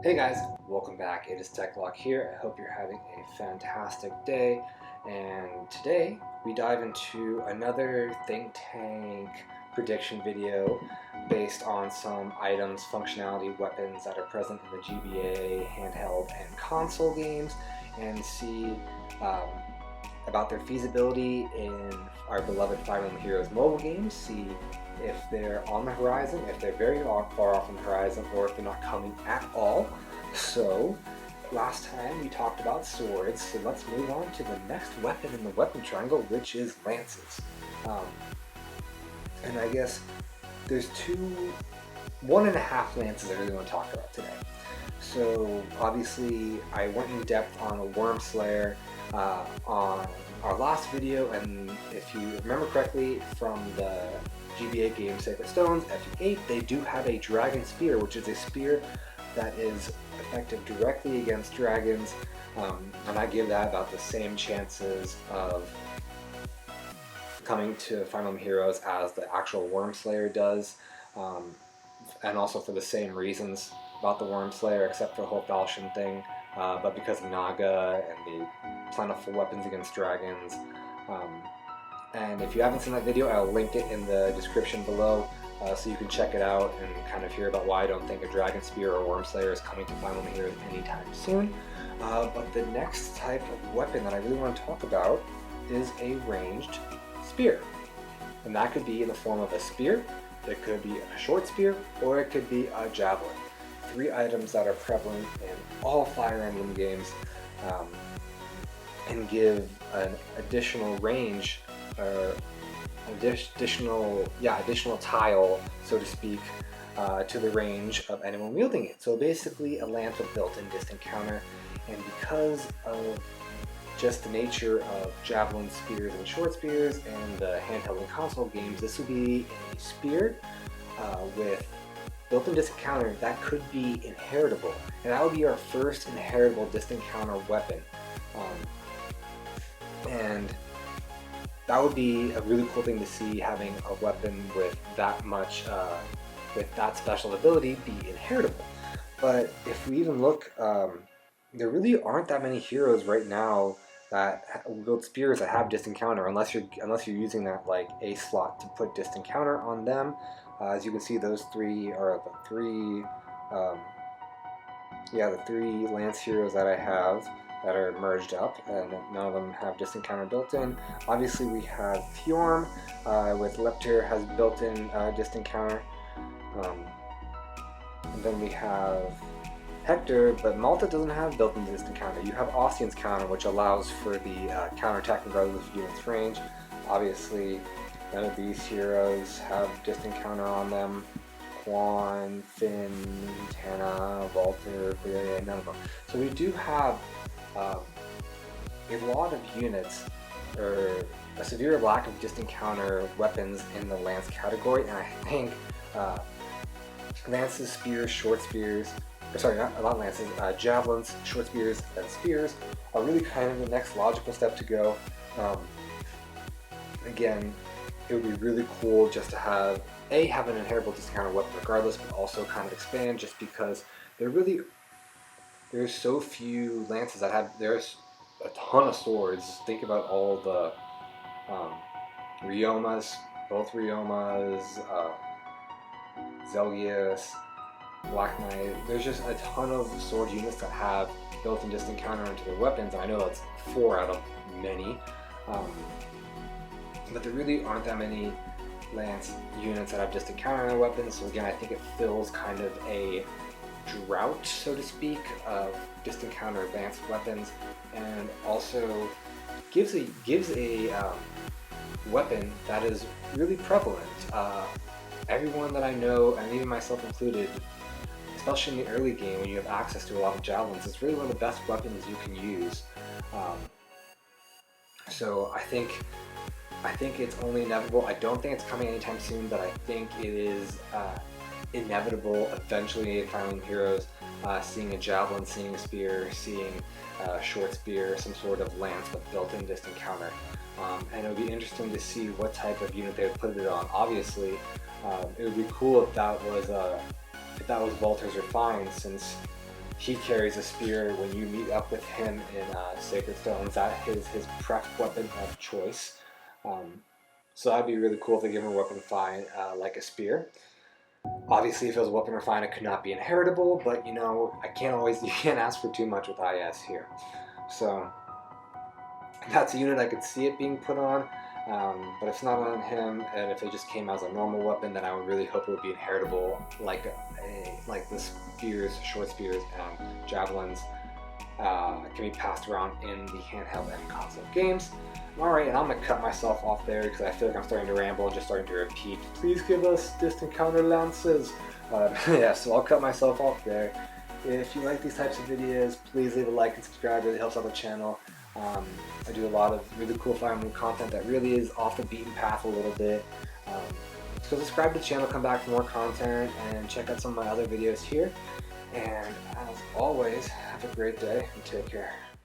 Hey guys, welcome back. It is TechLock here. I hope you're having a fantastic day. And today we dive into another think tank prediction video based on some items, functionality, weapons that are present in the GBA, handheld, and console games, and see um, about their feasibility in our beloved Fire Emblem Heroes mobile games, see if they're on the horizon, if they're very far off on the horizon, or if they're not coming at all. So, last time we talked about swords, so let's move on to the next weapon in the weapon triangle, which is lances. And I guess there's one and a half lances I really want to talk about today. So obviously I went in depth on a Worm Slayer on our last video, and if you remember correctly from the GBA game Sacred Stones, FEH, they do have a dragon spear, which is a spear that is effective directly against dragons, and I give that about the same chances of coming to Fire Emblem Heroes as the actual Worm Slayer does, and also for the same reasons about the Worm Slayer, except for the whole Falchion thing, but because of Naga and the plentiful weapons against dragons. And if you haven't seen that video, I'll link it in the description below, so you can check it out and kind of hear about why I don't think a Dragon Spear or Worm Slayer is coming to Fire Emblem Heroes anytime soon. But the next type of weapon that I really want to talk about is a ranged spear. And that could be in the form of a spear, it could be a short spear, or it could be a javelin. Three items that are prevalent in all Fire Emblem games, and give an additional range, or additional tile, so to speak, to the range of anyone wielding it. So basically a lance with built-in distant counter, and because of just the nature of javelin spears and short spears and the handheld and console games, this would be a spear with built-in distant counter that could be inheritable, and that would be our first inheritable distant counter weapon. And that would be a really cool thing to see, having a weapon with that much, with that special ability be inheritable. But if we even look, there really aren't that many heroes right now that wield spears that have distant counter, unless you're using that like a slot to put distant counter on them. As you can see, those three are the three lance heroes that I have that are merged up, and none of them have distant counter built in. Obviously we have Fjorm with Lepter has built-in distant counter, and then we have Hector, but Malta doesn't have built-in distant counter. You have Ossian's counter, which allows for the counterattack regardless of unit's range. Obviously none of these heroes have distant counter on them. Quan, Finn, Tana, Walter, none of them. So we do have a lot of units, or a severe lack of distant counter weapons in the lance category, and I think lances, spears, short spears, or sorry, not lances, javelins, short spears, and spears are really kind of the next logical step to go. Again, it would be really cool just to have an inheritable distant counter weapon regardless, but also kind of expand, just because there's so few lances that have, there's a ton of swords. Think about all the Ryomas, both Ryomas, Zelgius, Black Knight. There's just a ton of sword units that have built-in distant counter into their weapons, and I know that's 4 out of many, but there really aren't that many lance units that have distant counter on their weapons. So again, I think it fills kind of a drought, so to speak, of distant counter advanced weapons, and also gives a weapon that is really prevalent. Everyone that I know, and even myself included, especially in the early game when you have access to a lot of javelins, it's really one of the best weapons you can use. So I think it's only inevitable. I don't think it's coming anytime soon, but I think it is inevitable eventually in Fire Emblem Heroes, seeing a javelin, seeing a spear, seeing a short spear, some sort of lance with built-in distant counter. And it would be interesting to see what type of unit they would put it on. Obviously, it would be cool if that was Walter's Refine, since he carries a spear when you meet up with him in Sacred Stones. That his prep weapon of choice. So that'd be really cool if they give him a weapon fine like a spear. Obviously, if it was weapon refined, it could not be inheritable, but you know, you can't ask for too much with IS here. So that's a unit I could see it being put on, but if it's not on him, and if it just came as a normal weapon, then I would really hope it would be inheritable, like the spears, short spears, and javelins can be passed around in the handheld and console games. Alright, and I'm going to cut myself off there because I feel like I'm starting to ramble and just starting to repeat. Please give us distant counter lances. Yeah, so I'll cut myself off there. If you like these types of videos, please leave a like and subscribe. It really helps out the channel. I do a lot of really cool Fire Emblem content that really is off the beaten path a little bit. So subscribe to the channel, come back for more content, and check out some of my other videos here. And as always, have a great day and take care.